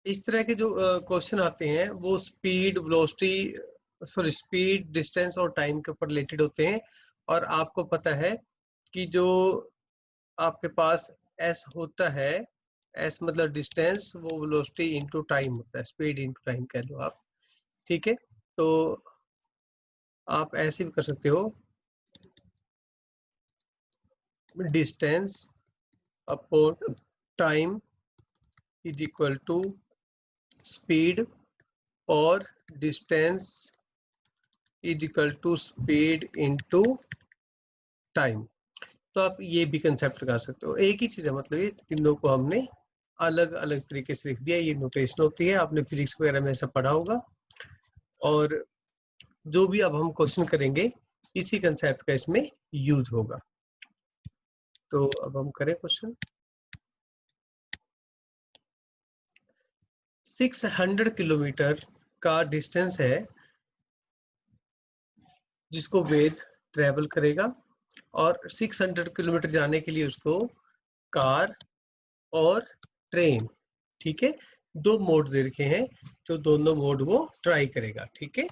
इस तरह के जो क्वेश्चन आते हैं वो speed, velocity, sorry speed, distance और टाइम के ऊपर रिलेटेड होते हैं। और आपको पता है कि जो आपके पास एस होता है, एस मतलब डिस्टेंस, वो वेलोसिटी इनटू टाइम होता है, स्पीड इनटू टाइम कह लो आप। ठीक है, तो आप ऐसे भी कर सकते हो, distance upon time is equal to speed, और distance is equal to speed into time. तो आप ये भी कंसेप्ट कर सकते हो, एक ही चीज है, मतलब ये तीनों को हमने अलग अलग तरीके से लिख दिया। ये नोटेशन होती है, आपने फिजिक्स वगैरह में ऐसा पढ़ा होगा। और जो भी अब हम क्वेश्चन करेंगे इसी कंसेप्ट का इसमें यूज होगा। तो अब हम करें क्वेश्चन। 600 किलोमीटर का डिस्टेंस है जिसको वेद ट्रेवल करेगा, और 600 किलोमीटर जाने के लिए उसको कार और ट्रेन, ठीक है, दो मोड दे रखे हैं, जो दोनों मोड वो ट्राई करेगा। ठीक है,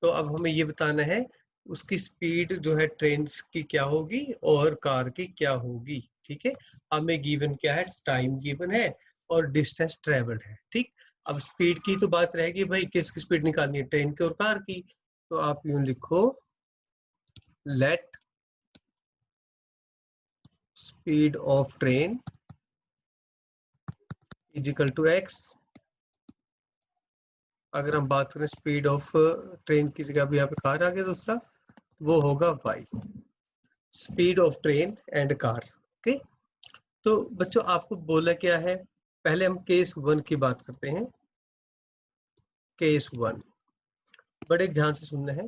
तो अब हमें ये बताना है उसकी स्पीड जो है ट्रेन की क्या होगी और कार की क्या होगी। ठीक है, हमें गिवन क्या है, टाइम गिवन है और डिस्टेंस ट्रेवल्ड है। ठीक, अब स्पीड की तो बात रहेगी भाई, किसकी स्पीड निकालनी है, ट्रेन की और कार की। तो आप यूं लिखो, let speed of train is equal to X. अगर हम बात करें स्पीड ऑफ ट्रेन की जगह भी यहाँ पे कार आ गया दूसरा, वो होगा Y, speed of train and car. Okay, तो बच्चों आपको बोला क्या है, पहले हम केस 1 की बात करते हैं। केस 1 बड़े ध्यान से सुनना है।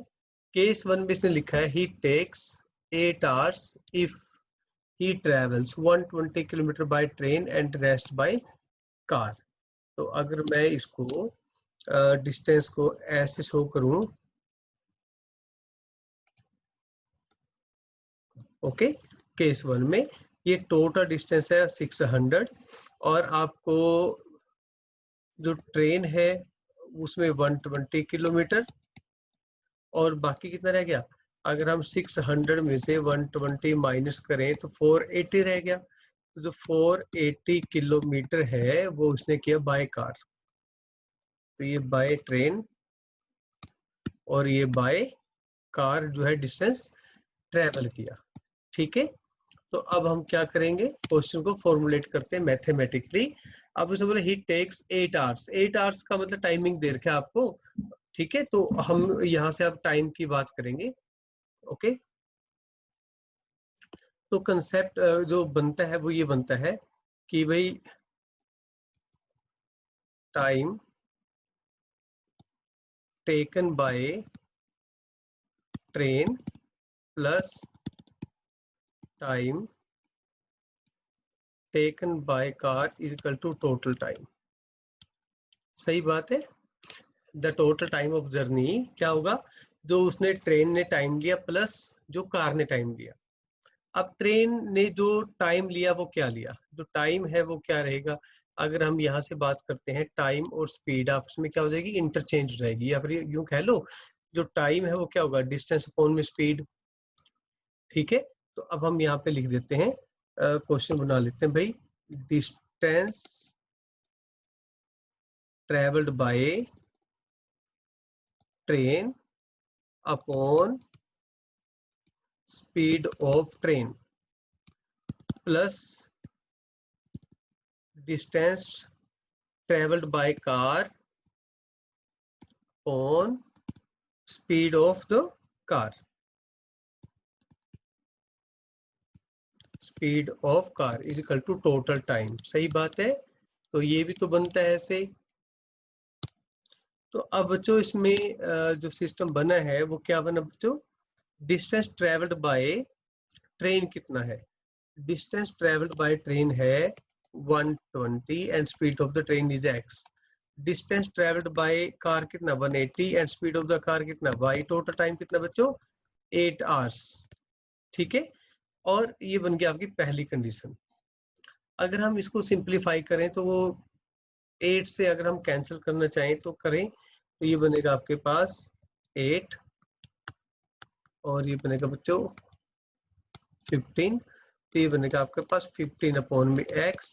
केस 1 में इसने लिखा है he takes 8 hours if he travels 120 kilometre by train and rest by car. तो अगर मैं इसको डिस्टेंस को ऐसे शो करूं, ओके, केस 1 में ये टोटल डिस्टेंस है 600, और आपको जो ट्रेन है उसमें 120 किलोमीटर, और बाकी कितना रह गया, अगर हम 600 में से 120 माइनस करें तो 480 रह गया। तो जो 480 किलोमीटर है वो उसने किया बाय कार, तो ये बाय ट्रेन और ये बाय कार जो है डिस्टेंस ट्रेवल किया। ठीक है, तो अब हम क्या करेंगे, क्वेश्चन को फॉर्मुलेट करते हैं मैथमेटिकली। अब उसने बोला ही टेक्स 8 आवर्स, 8 आवर्स का मतलब टाइमिंग दे रखा है आपको। ठीक है, तो हम यहाँ से अब टाइम की बात करेंगे। ओके, तो कंसेप्ट जो बनता है वो ये बनता है कि भाई time taken by train plus time taken by car is equal to total time. सही बात है, the total time of journey क्या होगा, जो उसने ट्रेन ने टाइम लिया प्लस जो कार ने टाइम लिया। अब ट्रेन ने जो टाइम लिया वो क्या लिया, जो टाइम है वो क्या रहेगा, अगर हम यहाँ से बात करते हैं टाइम और स्पीड आपस में क्या हो जाएगी, इंटरचेंज हो जाएगी, या फिर यूं कह लो जो टाइम है वो क्या होगा, डिस्टेंस अपॉन में स्पीड। ठीक है, तो अब हम यहाँ पे लिख देते हैं, क्वेश्चन बना लेते हैं भाई, distance travelled by train upon speed of train plus distance travelled by car on speed of the car, speed of car is equal to total time. सही बात है, तो ये भी तो बनता है ऐसे। तो अब बच्चों इसमें जो सिस्टम बना है वो क्या बना बच्चों, डिस्टेंस ट्रेवल्ड बाय ट्रेन कितना है, डिस्टेंस ट्रेवल्ड बाय ट्रेन है 120 and speed of the train is x। Distance travelled by car कितना 180 and speed of the car कितना y। टोटल टाइम कितना बच्चों 8 आवर्स। ठीक है, और ये बन गया आपकी पहली कंडीशन। अगर हम इसको सिंप्लीफाई करें तो वो 8 से अगर हम कैंसिल करना चाहें तो करें, तो ये बनेगा आपके पास 8 और ये बनेगा बच्चों 15, तो ये बनेगा आपके पास 15 अपॉन में x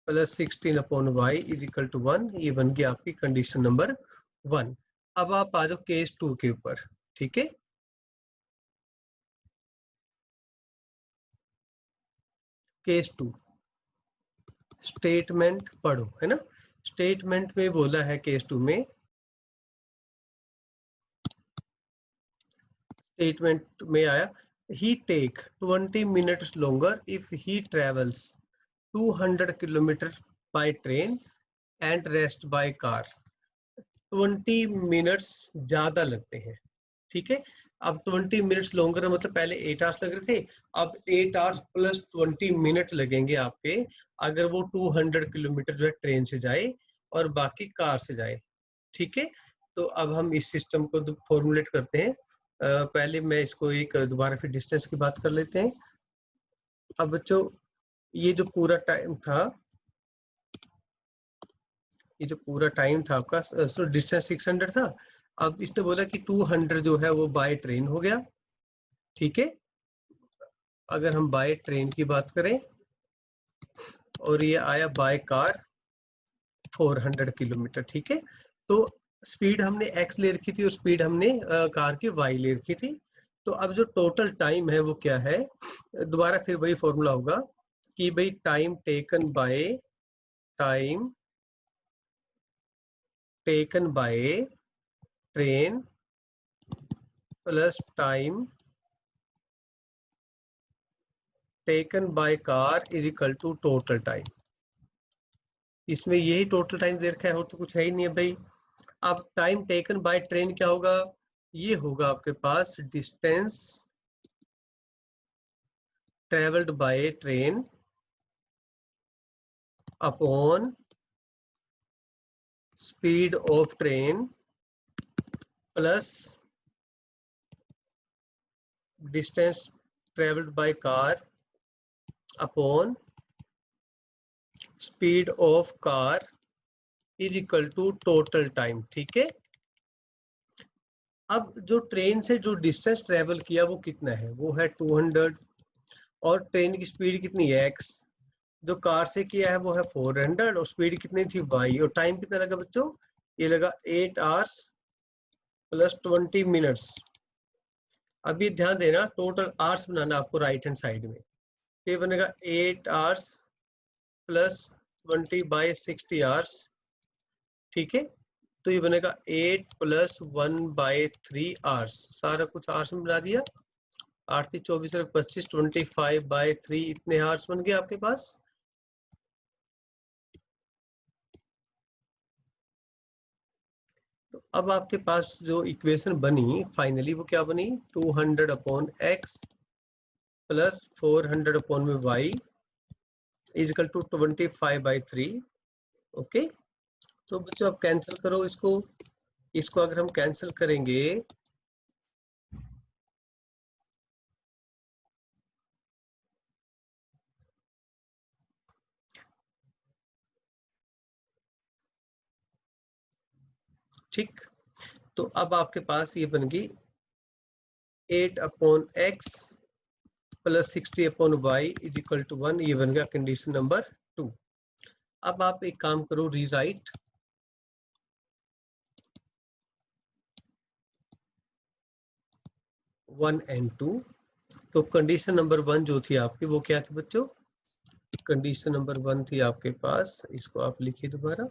plus 16 upon Y is equal to 1। ये बन गया आपकी कंडीशन नंबर 1। अब आप आ जाओ केस 2 के ऊपर, ठीक है। केस 2 स्टेटमेंट पढ़ो, है ना। स्टेटमेंट में बोला है केस 2 में, स्टेटमेंट में आया he take 20 minutes longer if he travels 200 kilometre by train and rest by car. 20 minutes ज्यादा लगते हैं, ठीक है। अब 20 मिनट्स लॉन्गर मतलब पहले 8 आवर्स लग रहे थे, अब 8 आवर्स प्लस 20 मिनट लगेंगे आपके अगर वो 200 किलोमीटर जो है ट्रेन से जाए और बाकी कार से जाए, ठीक है। तो अब हम इस सिस्टम को फॉर्मुलेट करते हैं। पहले मैं इसको एक दोबारा फिर डिस्टेंस की बात कर लेते हैं। अब बच्चों ये जो पूरा टाइम था, ये जो पूरा टाइम था आपका, सो डिस्टेंस 600 था। अब इसने बोला कि 200 जो है वो बाय ट्रेन हो गया, ठीक है। अगर हम बाय ट्रेन की बात करें और ये आया बाय कार 400 किलोमीटर, ठीक है। तो स्पीड हमने x ले रखी थी और स्पीड हमने कार की y ले रखी थी। तो अब जो टोटल टाइम है वो क्या है, दोबारा फिर वही फॉर्मूला होगा कि भाई time taken by train plus time taken by car is equal to total time. इसमें यही टोटल टाइम दे रखा है और तो कुछ है ही नहीं है भाई। अब टाइम टेकन बाय ट्रेन क्या होगा, ये होगा आपके पास distance travelled by train upon speed of train plus distance travelled by car upon speed of car is equal to total time, ठीक है। अब जो ट्रेन से जो डिस्टेंस ट्रेवल किया वो कितना है, वो है 200 और ट्रेन की स्पीड कितनी है x, जो कार से किया है वो है 400 और स्पीड कितनी थी y, और टाइम कितना लगा बच्चों, ये लगा 8 आवर्स प्लस 20 मिनट्स। अब ये ध्यान देना टोटल आवर्स बनाना आपको राइट हैंड साइड में, ये बनेगा 8 आवर्स प्लस 20 बाय 60 आवर्स, ठीक है। तो ये बनेगा 8 प्लस 1 बाय 3 आवर्स, सारा कुछ आवर्स में बना दिया। 8 3 24 25 25 बाय 3 इतने आवर्स बन गए आपके पास। तो अब आपके पास जो इक्वेशन बनी फाइनली वो क्या बनी, 200 अपॉन x प्लस 400 अपॉन में y is equal to 25 by 3, okay. तो बच्चों आप कैंसिल करो इसको, इसको अगर हम कैंसिल करेंगे ठीक, तो अब आपके पास ये बन गई 8 upon x plus 60 upon Y is equal to 1, ये बन गया कंडीशन नंबर 2। अब आप एक काम करो, रीराइट 1 and 2। तो कंडीशन नंबर 1 जो थी आपकी वो क्या थी बच्चों, कंडीशन नंबर 1 थी आपके पास, इसको आप लिखिए दोबारा,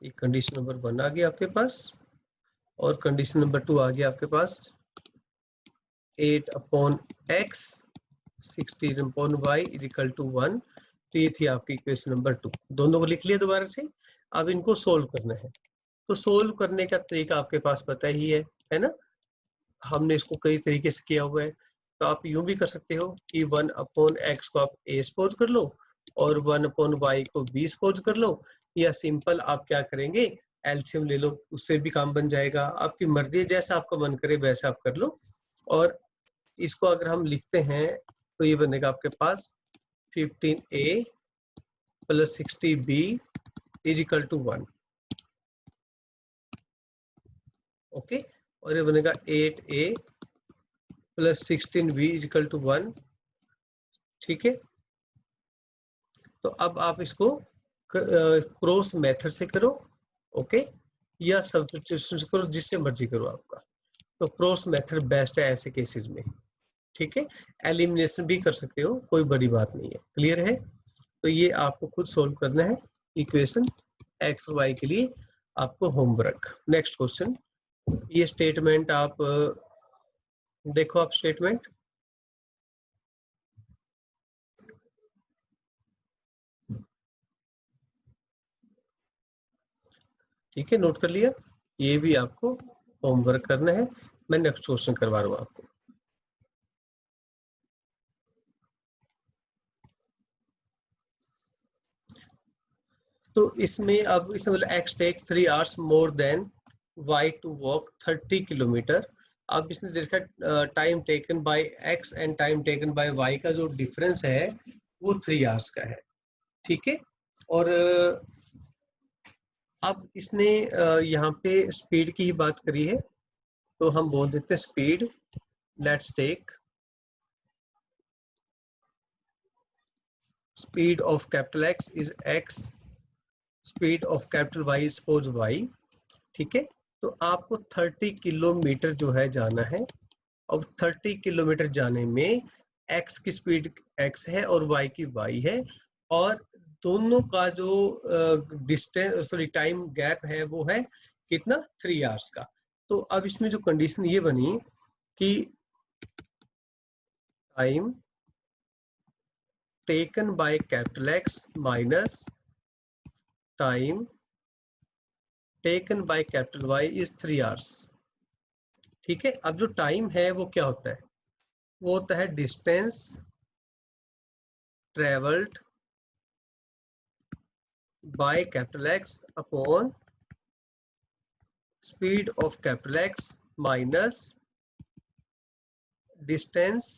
ये कंडीशन नंबर 1 आ गया आपके पास और कंडीशन नंबर 2 आ गया आपके पास 8 upon x 16 upon y is equal to 1। तो ये थी आपकी इक्वेशन नंबर 2, दोनों को लिख लिया दोबारा से। अब इनको सोल्व करना है, तो सोल्व करने का तरीका आपके पास पता ही है ना। हमने इसको कई तरीके से किया हुआ है, तो आप यूं भी कर सकते हो कि 1 अपॉन x को आप a सपोज कर लो और 1 अपॉन y को b सपोज कर लो, या सिंपल आप क्या करेंगे एलसीएम ले लो, उससे भी काम बन जाएगा। आपकी मर्जी है, जैसा आपका मन करे वैसा आप कर लो। और इसको अगर हम लिखते हैं तो ये बनेगा आपके पास 15a plus 60b is equal to 1। Okay, और ये बनेगा 8a plus 16b is equal to 1। ठीक है, तो अब आप इसको क्रॉस मेथड से करो, ओके, या सब्स्टिट्यूशन से करो, जिससे मर्जी करो आपका। तो क्रॉस मेथड बेस्ट है ऐसे केसेस में। ठीक है, एलिमिनेशन भी कर सकते हो, कोई बड़ी बात नहीं है। क्लियर है? तो ये आपको खुद सोल्व करना है इक्वेशन एक्स और वाई के लिए, आपको होमवर्क। नेक्स्ट क्वेश्चन, ये स्टेटमेंट आप देखो, आप स्टेटमेंट ठीक है, नोट कर लिया। ये भी आपको होमवर्क करना है। मैं नेक्स्ट क्वेश्चन करवा रहा हूँ आपको। तो इसमें अब इसमें बोला X take 3 hours more than Y to walk 30 kilometre. अब इसने देखा time taken by X and time taken by Y का जो डिफरेंस है वो 3 आवर्स का है। ठीक है, और अब इसने यहाँ पे स्पीड की ही बात करी है, तो हम बोल देते हैं speed. Let's take speed of capital X is X, speed of capital Y is suppose Y. ठीक है, तो आपको 30 किलोमीटर जो है जाना है। अब 30 किलोमीटर जाने में x की स्पीड x है और y की y है, और दोनों का जो डिस्टेंस सॉरी टाइम गैप है वो है कितना, 3 आवर्स का। तो अब इसमें जो कंडीशन ये बनी कि time taken by capital X minus time taken by capital Y is 3 hours. ठीक है, अब जो टाइम है वो क्या होता है, वो होता है distance travelled by capital X upon speed of capital X minus distance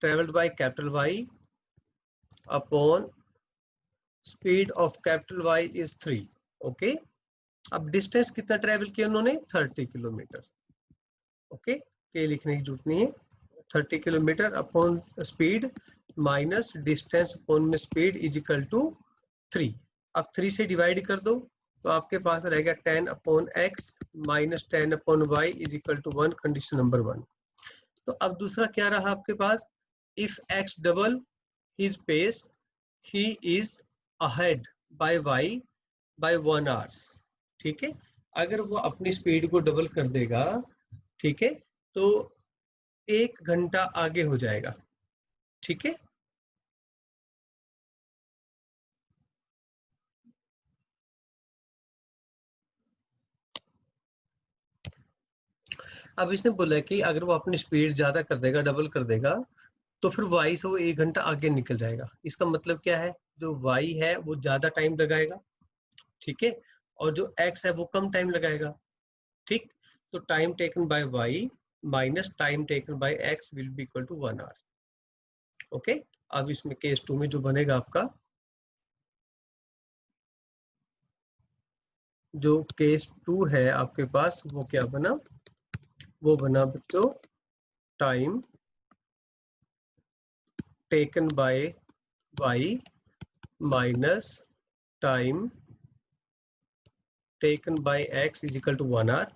travelled by capital Y upon speed of capital Y is 3। Okay, अब डिस्टेंस कितना ट्रेवल किया उन्होंने, 30 किलोमीटर। ओके, के लिखने की जरूरत नहीं है। 30 kilometre upon speed minus distance upon में स्पीड इज इक्वल टू 3। अब 3 से डिवाइड कर दो तो आपके पास रहेगा 10 upon X minus 10 upon Y is equal to 1, condition number 1। तो अब दूसरा क्या रहा आपके पास, if X double his pace he is ahead by Y by 1 hours. ठीक है, अगर वो अपनी स्पीड को डबल कर देगा, ठीक है, तो 1 घंटा आगे हो जाएगा। ठीक है, अब इसने बोला कि अगर वो अपनी स्पीड ज्यादा कर देगा, डबल कर देगा, तो फिर वाई से वो 1 घंटा आगे निकल जाएगा। इसका मतलब क्या है, जो वाई है वो ज्यादा टाइम लगाएगा, ठीक है, और जो एक्स है वो कम टाइम लगाएगा। ठीक, तो time taken by Y minus time taken by X will be equal to 1 hour. Okay, अब इसमें केस 2 में जो बनेगा आपका, जो केस 2 है आपके पास, वो क्या बना, वो बना बच्चों time taken by Y minus time taken by X is equal to 1 hour.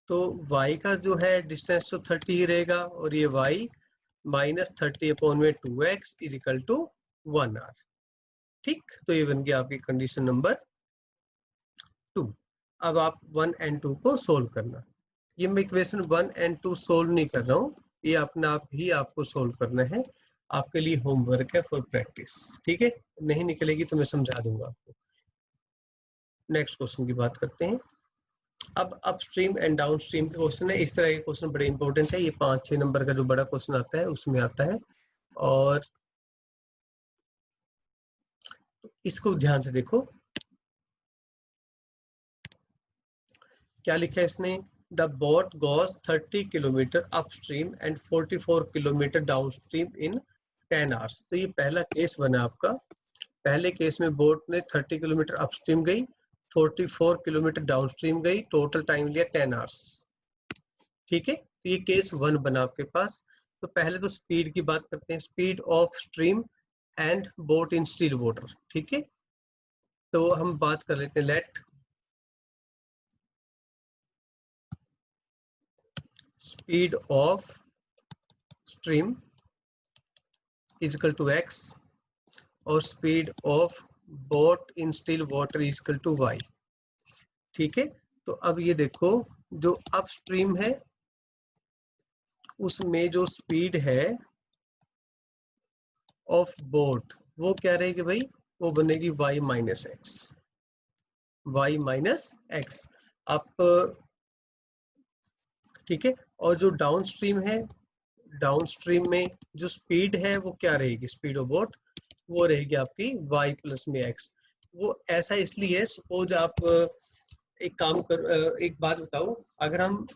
तो y का जो है डिस्टेंस तो 30 ही रहेगा, और ये y माइनस 30 अपॉन में 2x is equal to 1 our. ठीक, तो ये बन गया आपकी कंडीशन नंबर 2। अब आप 1 एंड 2 को सोल्व करना। ये मैं इक्वेशन 1 एंड 2 सोल्व नहीं कर रहा हूँ, ये अपना आप ही आपको सोल्व करना है, आपके लिए होमवर्क है फॉर प्रैक्टिस। ठीक है, नहीं निकलेगी तो मैं समझा दूंगा आपको। नेक्स्ट क्वेश्चन की बात करते हैं। अब अपस्ट्रीम एंड डाउनस्ट्रीम के क्वेश्चन है, इस तरह के क्वेश्चन बड़े इंपॉर्टेंट है। ये 5-6 नंबर का जो बड़ा क्वेश्चन आता है उसमें आता है, और इसको ध्यान से देखो क्या लिखा है इसने। The boat goes 30 kilometre upstream and 44 kilometre downstream in 10 hours. तो ये पहला केस बना आपका। पहले केस में बोट ने 30 किलोमीटर अपस्ट्रीम गई, 44 किलोमीटर डाउनस्ट्रीम गई, टोटल टाइम लिया 10 आवर्स। ठीक है, तो ये केस 1 बना आपके पास। तो पहले तो स्पीड की बात करते हैं, speed of stream and boat in still water. ठीक है, तो हम बात कर लेते हैं, let speed of stream is equal to x और speed of boat in still water is equal to y। ठीक है, तो अब ये देखो, जो अपस्ट्रीम है उसमें जो स्पीड है ऑफ बोट वो क्या रहेगी भाई, वो बनेगी y minus x, y minus x. आप ठीक है, और जो डाउन स्ट्रीम है, डाउन स्ट्रीम में जो स्पीड है वो क्या रहेगी, स्पीड ऑफ बोट वो रहेगी आपकी y प्लस में x। वो ऐसा इसलिए है, सपोज आप एक काम कर, एक बात बताओ, अगर हम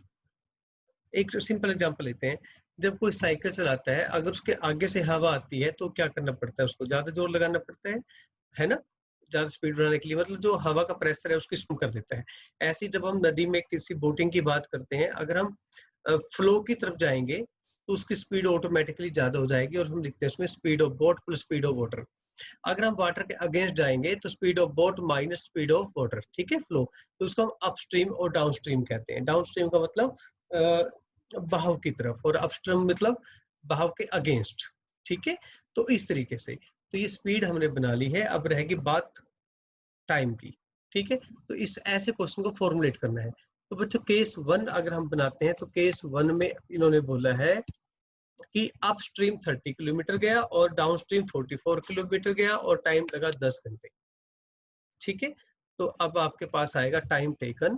एक सिंपल एग्जांपल लेते हैं, जब कोई साइकिल चलाता है, अगर उसके आगे से हवा आती है तो क्या करना पड़ता है, उसको ज्यादा जोर लगाना पड़ता है ना, ज्यादा स्पीड बनाने के लिए, मतलब जो हवा का प्रेशर है उसकी कम कर देता है। ऐसे जब हम नदी में किसी बोटिंग की बात करते हैं, अगर हम फ्लो की तरफ जाएंगे तो उसकी स्पीड ऑटोमेटिकली ज्यादा हो जाएगी, और हम लिखते हैं उसमें speed of boat plus speed of water. अगर हम वाटर के अगेंस्ट जाएंगे तो speed of boat minus speed of water. ठीक है, फ्लो, तो उसको हम अपस्ट्रीम और डाउनस्ट्रीम कहते हैं। डाउनस्ट्रीम का मतलब बहाव की तरफ, और अपस्ट्रीम मतलब बहाव के अगेंस्ट। ठीक है, तो इस तरीके से, तो ये स्पीड हमने बना ली है। अब रहेगी बात टाइम की। ठीक है, तो इस ऐसे क्वेश्चन को फॉर्मुलेट करना है। तो बच्चों केस 1 अगर हम बनाते हैं, तो केस 1 में इन्होंने बोला है कि अपस्ट्रीम 30 किलोमीटर गया और डाउनस्ट्रीम 44 किलोमीटर गया और टाइम लगा 10 घंटे। ठीक है, तो अब आपके पास आएगा time taken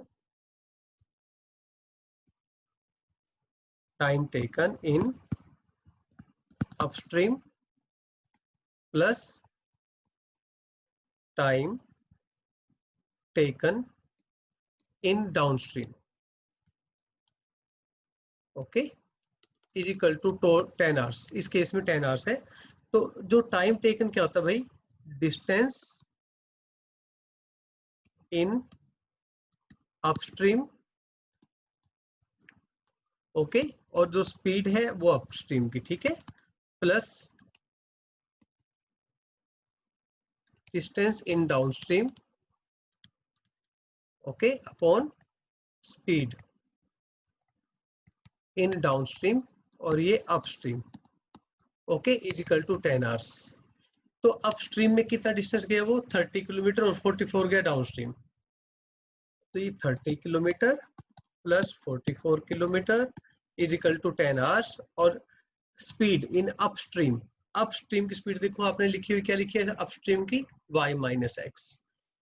in upstream plus time taken in downstream, okay, is equal to 10 hours. इस केस में 10 आवर्स है। तो जो टाइम टेकन क्या होता है भाई, डिस्टेंस इन अपस्ट्रीम, ओके, और जो स्पीड है वो अपस्ट्रीम की। ठीक है, plus distance in downstream, okay, upon speed in downstream, और ये upstream, okay, is equal to 10 hours. तो अपस्ट्रीम में कितना डिस्टेंस गया, वो 30 किलोमीटर और 44 गया डाउनस्ट्रीम। तो ये 30 kilometre plus 44 kilometre is equal to 10 hours. और स्पीड इन अपस्ट्रीम, अपस्ट्रीम की स्पीड देखो आपने लिखी हुई, क्या लिखी है अपस्ट्रीम की, y माइनस एक्स।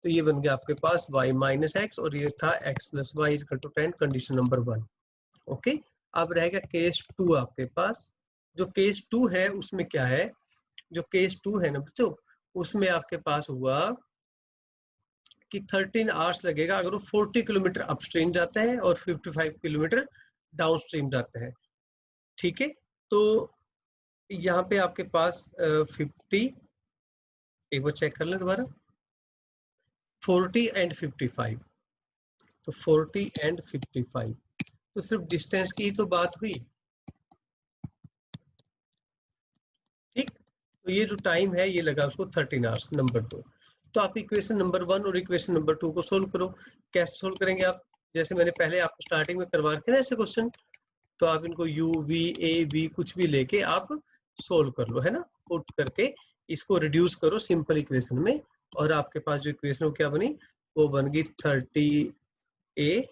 तो ये बन गया आपके पास y माइनस एक्स, और ये था x plus Y is equal to 10, condition number 1। Okay, अब रहेगा केस 2 आपके पास। जो केस 2 है उसमें क्या है, जो केस 2 है ना बच्चों, उसमें आपके पास हुआ कि 13 आवर्स लगेगा अगर वो 40 किलोमीटर अपस्ट्रीम जाता है और 55 किलोमीटर डाउनस्ट्रीम जाता है। ठीक है, तो यहाँ पे आपके पास 50, एक बार चेक कर लें दोबारा, 40 एंड 55, तो 40 एंड 55, तो सिर्फ डिस्टेंस की तो बात हुई। ठीक, तो ये जो टाइम है ये लगा उसको 13 आवर्स, नंबर 2। तो आप इक्वेशन नंबर 1 और इक्वेशन नंबर 2 को सोल्व करो। कैसे सोल्व करेंगे आप, जैसे मैंने पहले आपको स्टार्टिंग में करवा रखे ना ऐसे क्वेश्चन, तो आप इनको u v a b कुछ भी लेके आप सोल्व कर लो, है ना, पुट करके इसको रिड्यूस करो सिंपल इक्वेशन में, और आपके पास जो इक्वेशन वो क्या बनी, वो बन गई 30a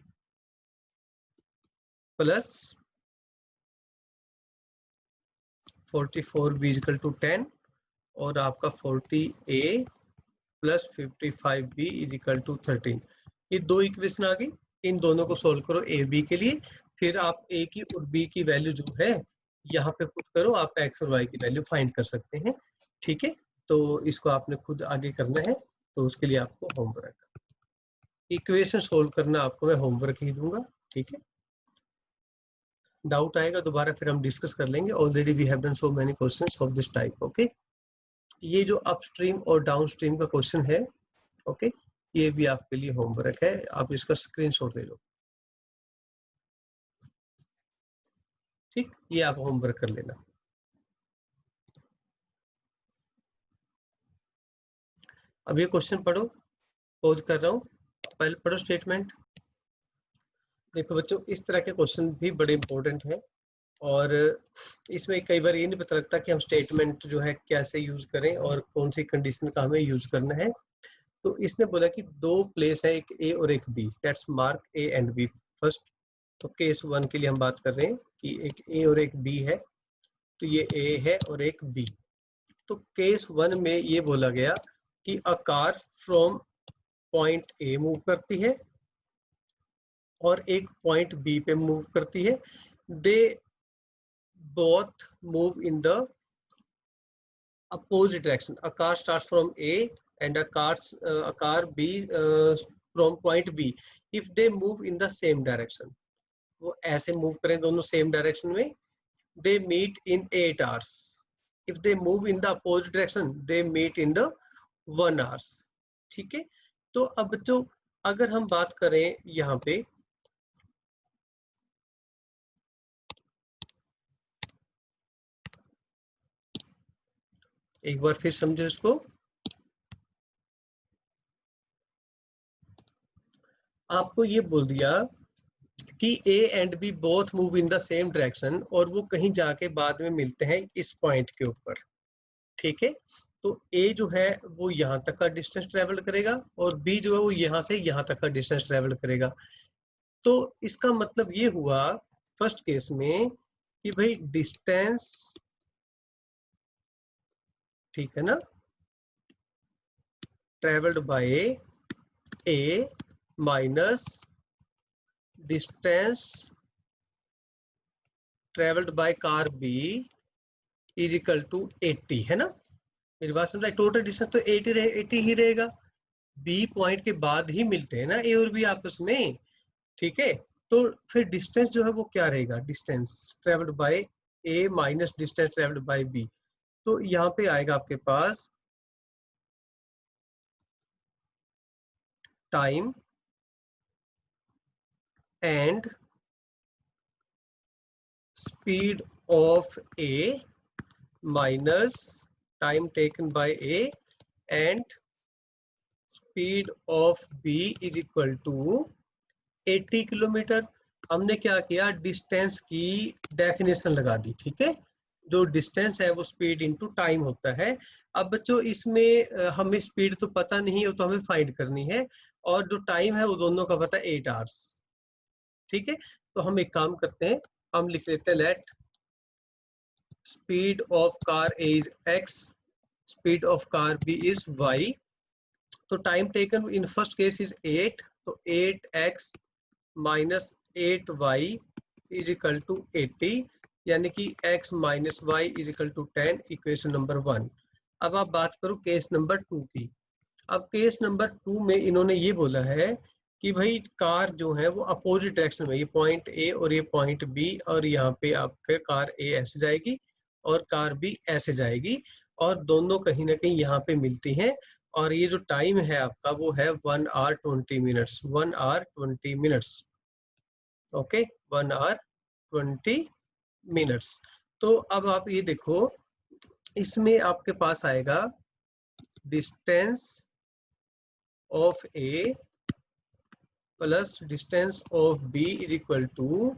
plus 44b equal to 10, और आपका 40a plus 55b is equal to 13। ये दो इक्वेशन आ गई, इन दोनों को सोल्व करो ए बी के लिए, फिर आप ए की और बी की वैल्यू जो है यहाँ पे पुट करो, आप एक्स और वाई की वैल्यू फाइंड कर सकते हैं। ठीक है, तो इसको आपने खुद आगे करना है, तो उसके लिए आपको होमवर्क, इक्वेशन सोल्व करना आपको मैं होमवर्क ही दूंगा। ठीक है। डाउट आएगा दोबारा फिर हम डिस्कस कर लेंगे। Already we have done so many questions of this type. Okay, ये जो अपस्ट्रीम और डाउनस्ट्रीम का क्वेश्चन है, ओके, ये भी आपके लिए होमवर्क है, आप इसका स्क्रीनशॉट ले लो। ठीक, ये आप होमवर्क कर लेना। अब ये क्वेश्चन पढ़ो, पॉज कर रहा हूँ, पहले पढ़ो स्टेटमेंट। देखो बच्चों, इस तरह के क्वेश्चन भी बड़े इंपॉर्टेंट हैं और इसमें कई बार ये नहीं पता लगता कि हम स्टेटमेंट जो है कैसे यूज करें और कौन सी कंडीशन का हमें यूज करना है। तो इसने बोला कि दो प्लेस है, एक ए और एक B, that's mark A and B first. तो केस 1 के लिए हम बात कर रहे हैं कि एक ए और एक बी है, तो ये ए है और एक बी। तो केस 1 में ये बोला गया कि a car from point A move करती है और एक पॉइंट बी पे मूव करती है। They both move in the opposite direction. A car starts from A and a car B from point B. If they move in the same direction, वो ऐसे move करें दोनों सेम डायरेक्शन में, they meet in 8 hours. If they move in the opposite direction, they meet in the 1 hours. ठीक है, तो अब बच्चों अगर हम बात करें यहाँ पे, एक बार फिर समझो इसको। आपको ये बोल दिया कि A and B both move in the same direction और वो कहीं जाके बाद में मिलते हैं इस पॉइंट के ऊपर। ठीक है, तो ए जो है वो यहाँ तक का डिस्टेंस ट्रेवल करेगा और बी जो है वो यहाँ से यहाँ तक का डिस्टेंस ट्रेवल करेगा। तो इसका मतलब ये हुआ फर्स्ट केस में कि भाई डिस्टेंस, ठीक है ना, travelled by A minus distance travelled by car B is equal to 80, है ना। मेरी बात समझ, टोटल डिस्टेंस तो 80 ही रहेगा। बी पॉइंट के बाद ही मिलते हैं ना ए और बी आपस में। ठीक है, तो फिर डिस्टेंस जो है वो क्या रहेगा, distance travelled by A minus distance travelled by B. तो यहाँ पे आएगा आपके पास time and speed of A minus time taken by A and speed of B is equal to 80 kilometre. हमने क्या किया, डिस्टेंस की डेफिनेशन लगा दी। ठीक है, जो डिस्टेंस है वो स्पीड इनटू टाइम होता है। अब बच्चों इसमें हमें स्पीड तो पता नहीं है, वो तो हमें फाइंड करनी है, और जो टाइम है वो दोनों का पता है 8 आवर्स। ठीक है, तो हम एक काम करते हैं, हम लिख लेते हैं let speed of car A is X, speed of car B is Y. तो time taken in first case is 8, तो 8x minus 8y is equal to 80, यानी कि x minus Y is equal to 10, equation number 1। अब आप बात करो case number 2 की। अब केस नंबर 2 में इन्होंने ये बोला है कि भाई कार जो है वो अपोजिट डायरेक्शन में, ये पॉइंट ए और ये पॉइंट बी, और यहाँ पे आपके कार ए ऐसे जाएगी और कार बी ऐसे जाएगी, और दोनों कहीं ना कहीं यहाँ पे मिलती हैं। और ये जो टाइम है आपका वो है 1 hour 20 minutes, 1 hour 20 minutes। Okay, 1 hour 20 minutes। तो अब आप ये देखो, इसमें आपके पास आएगा distance of A plus distance of B is equal to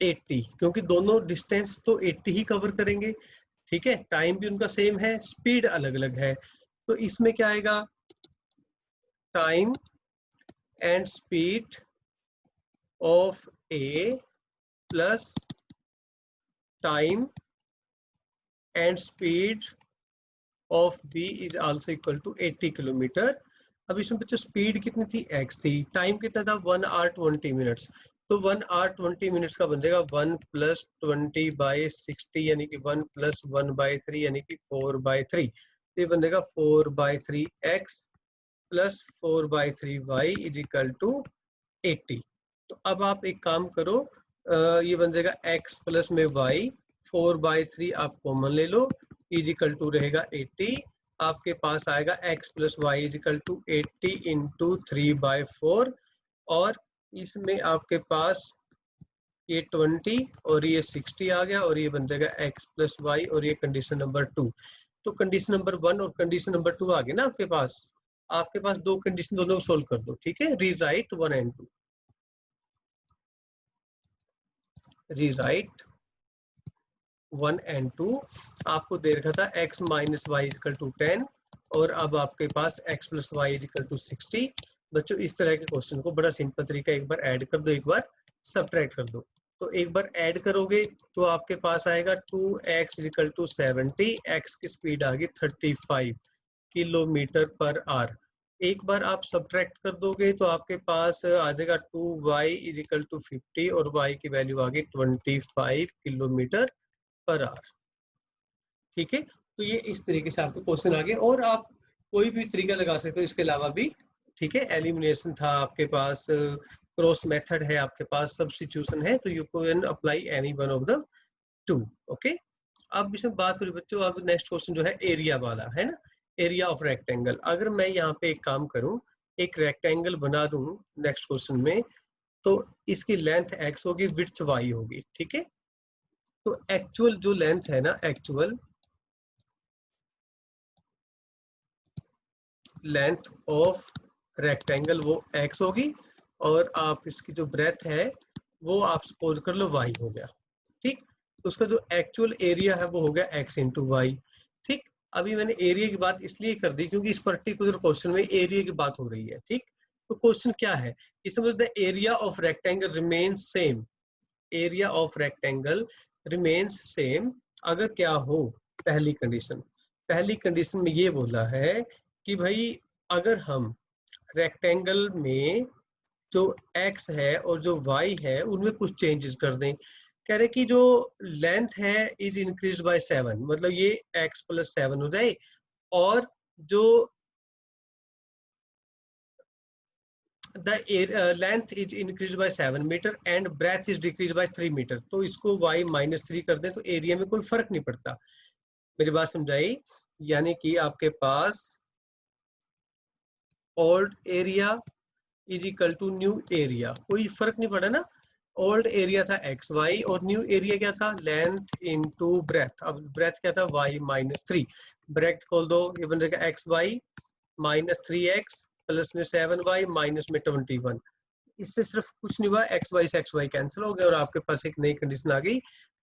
80, क्योंकि दोनों डिस्टेंस तो 80 ही कवर करेंगे। ठीक है, टाइम भी उनका सेम है, स्पीड अलग अलग है। तो इसमें क्या आएगा, time and speed of A plus time and speed of B is also equal to 80 kilometre. अब इसमें बच्चों स्पीड कितनी थी, x थी, टाइम कितना था 1 hour 20 minutes। तो 1 hour 20 minutes का बन जाएगा 1 + 20/60, यानी कि 1 + 1/3, यानी कि 4/3। ये बन जाएगा 4/3x plus 4/3y is equal to 80। तो अब आप एक काम करो, ये बन जाएगा x प्लस में y, 4/3 आप कॉमन ले लो, इजिकल टू रहेगा 80। आपके पास आएगा x plus Y is equal to 80 into 3/4, और इसमें आपके पास ये 20 और ये 60 आ गया, और ये बन जाएगा x प्लस वाई, और ये कंडीशन नंबर 2। तो कंडीशन नंबर 1 और कंडीशन नंबर 2 आ गए ना आपके पास। आपके पास दो कंडीशन, दोनों को सोल्व कर दो, ठीक है। Rewrite 1 and 2, rewrite 1 and 2। आपको दे रखा था x minus Y is equal to 10, और अब आपके पास x plus Y is equal to 60। बच्चों इस तरह के क्वेश्चन को बड़ा सिंपल तरीका, एक बार ऐड कर दो, एक बार सब्ट्रैक्ट कर दो। तो एक बार ऐड करोगे तो आपके पास आएगा 2x इजिकल टू 70, x की स्पीड आ गई 35 किलोमीटर पर आवर। एक बार आप सब्ट्रैक्ट कर दोगे तो आपके पास आ जाएगा 2y इजिकल टू 50, और y की वैल्यू आ गई 25 किलोमीटर पर आवर, ठीक है। तो ये इस तरीके से आपके क्वेश्चन आ गए, और आप कोई भी तरीका लगा सकते हो इसके अलावा भी, ठीक है। एलिमिनेशन था आपके पास, क्रॉस मेथड है आपके पास, सब्स्टिट्यूशन है, तो you can apply any one of the two, okay. अब इसमें बात करें बच्चों, अब नेक्स्ट क्वेश्चन जो है एरिया वाला है ना, एरिया ऑफ रेक्टेंगल। अगर मैं यहाँ पे एक काम करूँ, एक रेक्टेंगल बना दूं नेक्स्ट क्वेश्चन में, तो इसकी लेंथ x होगी, विड्थ y होगी, ठीक है। तो एक्चुअल जो लेंथ है ना, एक्चुअल लेंथ ऑफ रेक्टेंगल वो x होगी, और आप इसकी जो ब्रेथ है वो आप सपोज कर लो y हो गया, ठीक। तो उसका जो एक्चुअल एरिया है वो हो गया x इंटू वाई, ठीक। अभी मैंने एरिया की बात इसलिए कर दी क्योंकि इस पर्टिकुलर क्वेश्चन में एरिया की बात हो रही है, ठीक। तो क्वेश्चन क्या है, इसमें the area of rectangle remains same, area of rectangle remains same. अगर क्या हो, पहली कंडीशन, पहली कंडीशन में ये बोला है कि भाई अगर हम रेक्टेंगल में जो x है और जो y है उनमें कुछ चेंजेस कर दें। कह रहे कि जो लेंथ है इज इंक्रीज बाय 7, मतलब ये x प्लस 7 हो जाए, और जो the length is increased by 7 metre and breadth is decreased by 3 metre, तो इसको y माइनस 3 कर दें तो एरिया में कोई फर्क नहीं पड़ता। मेरी बात समझाई, यानी कि आपके पास old area is equal to new area, कोई फर्क नहीं पड़ा ना। ओल्ड एरिया था एक्स वाई, और न्यू एरिया क्या था, लेंथ इनटू ब्रेथ। अब ब्रेथ क्या था, y माइनस 3, ब्रैकेट खोल दो, ये बन जाएगा x Y minus 3x plus में 7y माइनस में 21। इससे सिर्फ कुछ नहीं हुआ, एक्स वाई कैंसिल हो गया, और आपके पास एक नई कंडीशन आ गई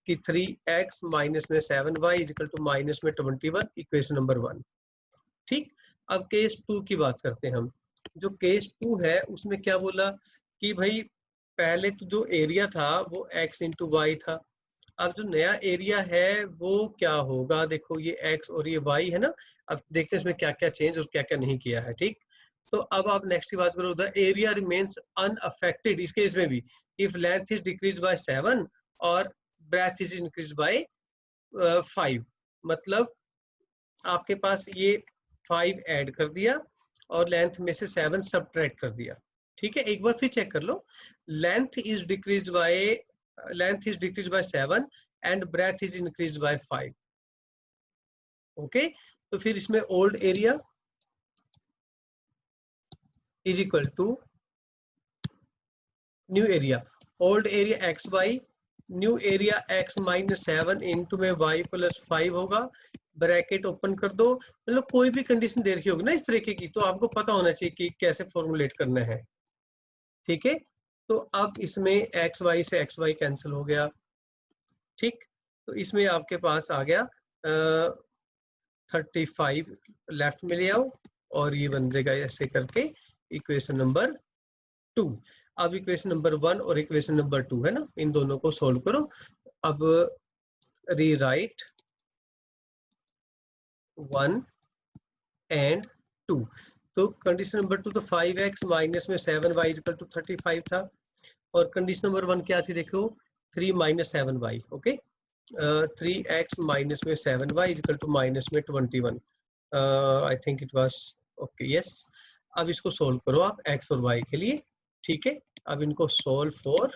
कि 3x माइनस में 7y इक्वल टू माइनस में 21, इक्वेशन नंबर 1, ठीक। अब केस 2 की बात करते हैं हम। जो केस 2 है उसमें क्या बोला कि भाई पहले तो जो एरिया था वो x इंटू वाई था, अब जो नया एरिया है वो क्या होगा, देखो ये x और ये y है ना। अब देखते हैं इसमें क्या क्या चेंज और क्या क्या नहीं किया है, ठीक। तो अब आप नेक्स्ट की बात करो, द एरिया रिमेन्स अनअफेक्टेड, इस केस में भी if length is decrease by 7 और ब्रेथ इज इंक्रीज बाय 5, मतलब आपके पास ये 5 ऐड कर दिया और लेंथ में से 7 सब्ट्रैक्ट कर दिया, ठीक है। एक बार फिर चेक कर लो, length is decrease by 7 and breadth is increase by 5, okay. तो फिर इसमें old area is equal to new area, old area X Y, new area X minus 7 into में वाई प्लस 5 होगा, ब्रैकेट ओपन कर दो। मतलब कोई भी कंडीशन दे रखी होगी ना इस तरीके की, तो आपको पता होना चाहिए कि कैसे फॉर्मुलेट करना है, ठीक है। तो अब इसमें एक्स वाई से एक्स वाई कैंसिल हो गया, ठीक। तो इसमें आपके पास आ गया 35 लेफ्ट में ले आओ, और ये बन जाएगा ऐसे करके इक्वेशन नंबर 2। अब इक्वेशन नंबर 1 और इक्वेशन नंबर 2 है ना, इन दोनों को सोल्व करो। अब रीराइट 1 एंड 2। तो कंडीशन नंबर 2 तो 5x माइनस में 7y इक्वल टू 35 था, और कंडीशन नंबर 1 क्या थी, देखो 3 minus 7y, okay. 3x minus में 7y इक्वल टू माइनस में 21, I think it was okay, yes. अब इसको सोल्व करो आप x और y के लिए, ठीक है। अब इनको solve for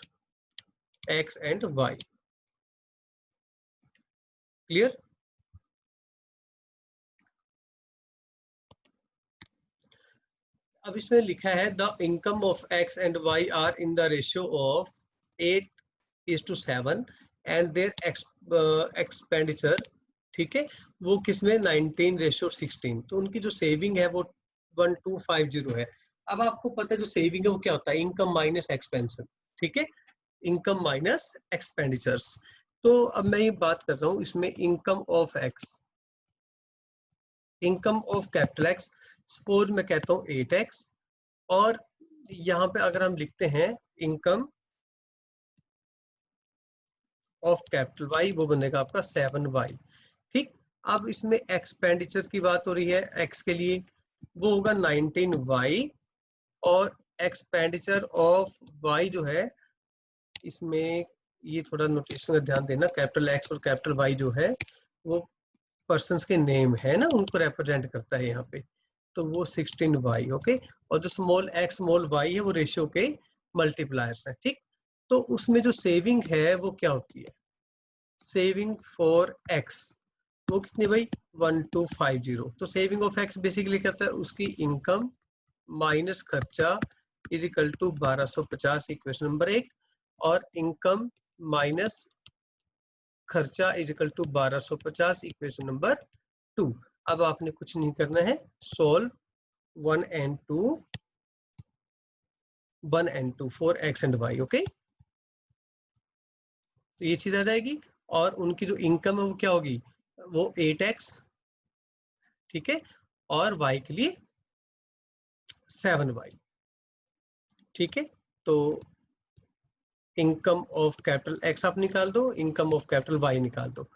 X and Y. Clear? अब इसमें लिखा है the income of X and Y are in the ratio of 8:7 and their expenditure, ठीक है, वो किसमें 19:16। तो उनकी जो सेविंग है वो 1250 है। अब आपको पता है जो सेविंग है वो क्या होता है, इनकम माइनस एक्सपेंशन, ठीक है, इनकम माइनस एक्सपेंडिचर्स। तो अब मैं ये बात कर रहा हूँ इसमें income of x, income of capital x, suppose मैं कहता हूँ 8x, और यहाँ पे अगर हम लिखते हैं इनकम ऑफ कैपिटल वाई, वो बनेगा आपका 7y। ठीक, अब इसमें एक्सपेंडिचर की बात हो रही है x के लिए, वो होगा 19y, और एक्सपेंडिचर ऑफ y जो है इसमें, ये थोड़ा नोटेशन का ध्यान देना, कैपिटल एक्स और कैपिटल वाई जो है वो पर्सन्स के नेम है ना, उनको रिप्रेजेंट करता है यहाँ पे, तो वो 16y। ओके, और जो स्मॉल एक्स स्मॉल वाई है वो रेशियो के मल्टीप्लायर्स है। ठीक, तो उसमें जो सेविंग है वो क्या होती है, सेविंग फॉर एक्स वो कितनी भाई 1250। तो सेविंग ऑफ एक्स बेसिकली कहता है उसकी इनकम माइनस खर्चा is equal to 1250, equation number 1, और इनकम माइनस खर्चा is equal to 1250, equation number 2। अब आपने कुछ नहीं करना है, solve 1 and 2 for X and Y. Okay, तो ये चीज आ जाएगी, और उनकी जो इनकम है वो क्या होगी, वो 8x, ठीक है, और y के लिए 7y। ठीक है, तो इनकम ऑफ कैपिटल एक्स आप निकाल दो, इनकम ऑफ कैपिटल वाई निकाल दो,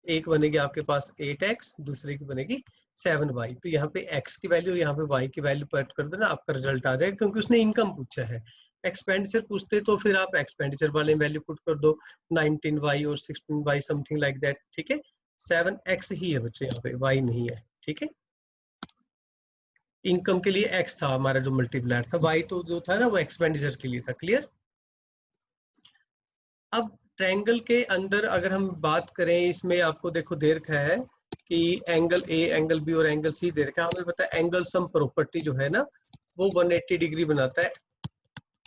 एक बनेगी आपके पास 8x, दूसरे की बनेगी 7y। तो यहाँ पे x की वैल्यू और यहाँ पे y की वैल्यू पुट कर देना, आपका रिजल्ट आ जाएगा, क्योंकि उसने इनकम पूछा है। एक्सपेंडिचर पूछते तो फिर आप एक्सपेंडिचर वाले वैल्यू पुट कर दो, 19y और 16y समथिंग लाइक दैट। ठीक है, 7x ही है बच्चों, यहाँ पे y नहीं है। ठीक है, इनकम के लिए x था हमारा जो मल्टीप्लायर था, y तो जो था ना वो एक्सपेंडिचर के लिए था। क्लियर? अब ट्रायंगल के अंदर अगर हम बात करें, इसमें आपको देखो दे रखा है कि एंगल ए, एंगल बी और एंगल सी दे रखा है। हमें पता है एंगल सम प्रॉपर्टी जो है ना वो 180 डिग्री बनाता है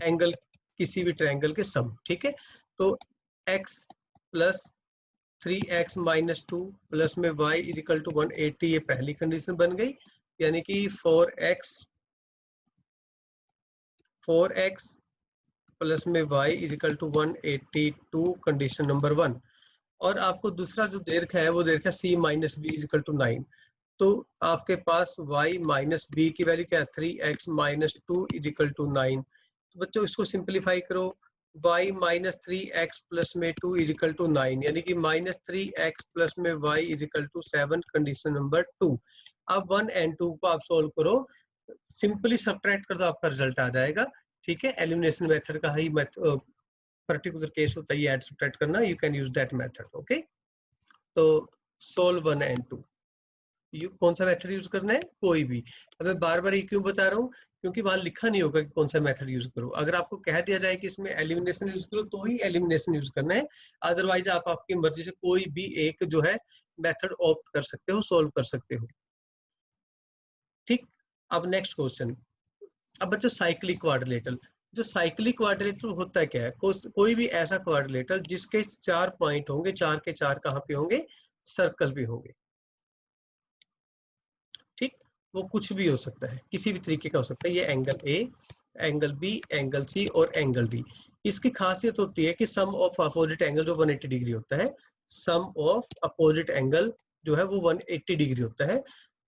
एंगल किसी भी ट्रायंगल के सम। ठीक है, तो x plus 3x minus 2 plus में y इज इक्वल टू 180, ये पहली कंडीशन बन गई, यानी कि 4x प्लस में y is equal to 182, condition number 1। और आपको दूसरा जो दे रखा है वो दे रखा है c minus B is equal to 9। तो आपके पास y माइनस बी की वैल्यू क्या है, 3x minus 2 is equal to 9। तो बच्चों इसको सिंप्लीफाई करो, y माइनस 3x प्लस में 2 इज इक्वल टू 9, यानी कि माइनस 3x प्लस में y is equal to 7, condition number 2। अब 1 and 2 को आप सोल्व करो, सिंपली सब्ट्रैक्ट कर दो, आपका रिजल्ट आ जाएगा। ठीक है, एलिमिनेशन मेथड का ही पर्टिकुलर केस होता है ये, ऐड सब्ट्रैक्ट करना, you can use that method. Okay, तो सोल्व 1 and 2, कौन सा मेथड यूज करना है, कोई भी। अब मैं बार बार ये क्यों बता रहा हूँ, क्योंकि वहां लिखा नहीं होगा कि कौन सा मेथड यूज करो। अगर आपको कह दिया जाए कि इसमें एलिमिनेशन यूज करो तो ही एलिमिनेशन यूज करना है, अदरवाइज आप आपकी मर्जी से कोई भी एक जो है मेथड ऑप्ट कर सकते हो, सोल्व कर सकते हो। ठीक, अब नेक्स्ट क्वेश्चन। अब बच्चों साइक्लिक क्वाड्रिलेटरल, जो साइक्लिक क्वाड्रिलेटरल होता है क्या है, कोई भी ऐसा क्वाड्रिलेटरल जिसके 4 पॉइंट होंगे, 4 के 4 कहाँ पे होंगे, सर्कल पे होंगे। ठीक, वो कुछ भी हो सकता है, किसी भी तरीके का हो सकता है। ये angle A, angle B, angle C और एंगल डी। इसकी खासियत होती है कि सम ऑफ अपोजिट एंगल जो 180 डिग्री होता है, सम ऑफ अपोजिट एंगल जो है वो 180 डिग्री होता है।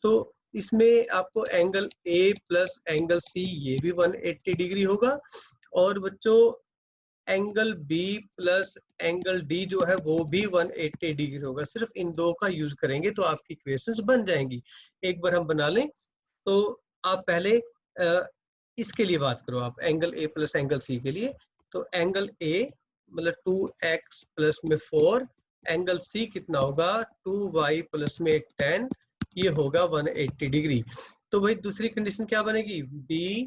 तो इसमें आपको angle A plus angle C ये भी 180 डिग्री होगा, और बच्चों angle B plus angle D जो है वो भी 180 डिग्री होगा। सिर्फ इन दो का यूज करेंगे तो आपकी इक्वेशंस बन जाएंगी। एक बार हम बना लें, तो आप पहले इसके लिए बात करो, आप angle A plus angle C के लिए। तो एंगल ए मतलब 2x प्लस में 4, एंगल सी कितना होगा 2y प्लस में 10, ये होगा 180 डिग्री। तो भाई दूसरी कंडीशन क्या बनेगी, b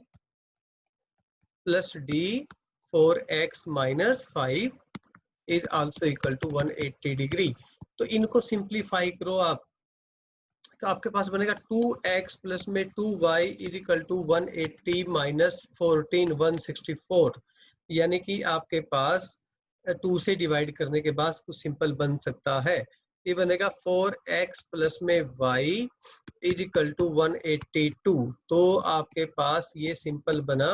plus D 4x minus 5 is also equal to 180 degree. तो इनको सिंप्लीफाई करो आप, तो आपके पास बनेगा 2x प्लस में 2y is equal to 180 minus 14 164, यानी कि आपके पास 2 से डिवाइड करने के बाद कुछ सिंपल बन सकता है। ये बनेगा 4x प्लस में y इज इक्वल टू 182। तो आपके पास ये सिंपल बना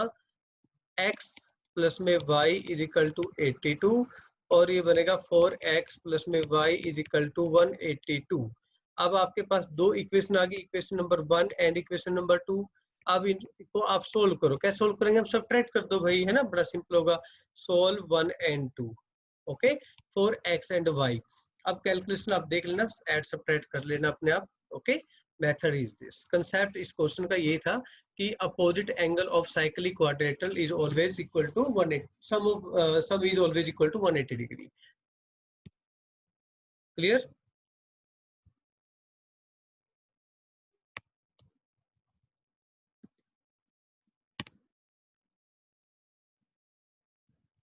x प्लस में y इज इक्वल टू 82 और ये बनेगा 4x प्लस में y इज इक्वल टू 182। अब आपके पास दो इक्वेशन आ गई, equation number 1 and equation number 2। अब इनको आप सोल्व करो। कैसे सोल्व करेंगे? हम सब्ट्रैक्ट कर दो भाई, है ना, बड़ा सिंपल होगा। Solve 1 and 2, okay, 4x and y। अब कैलकुलेशन आप देख लेना, ऐड सब्ट्रैक्ट कर लेना अपने आप, okay. Method is this. Concept इस क्वेश्चन का ये था कि opposite angle of cyclic quadrilateral is always equal to 180, sum is always equal to 180 degree. Clear?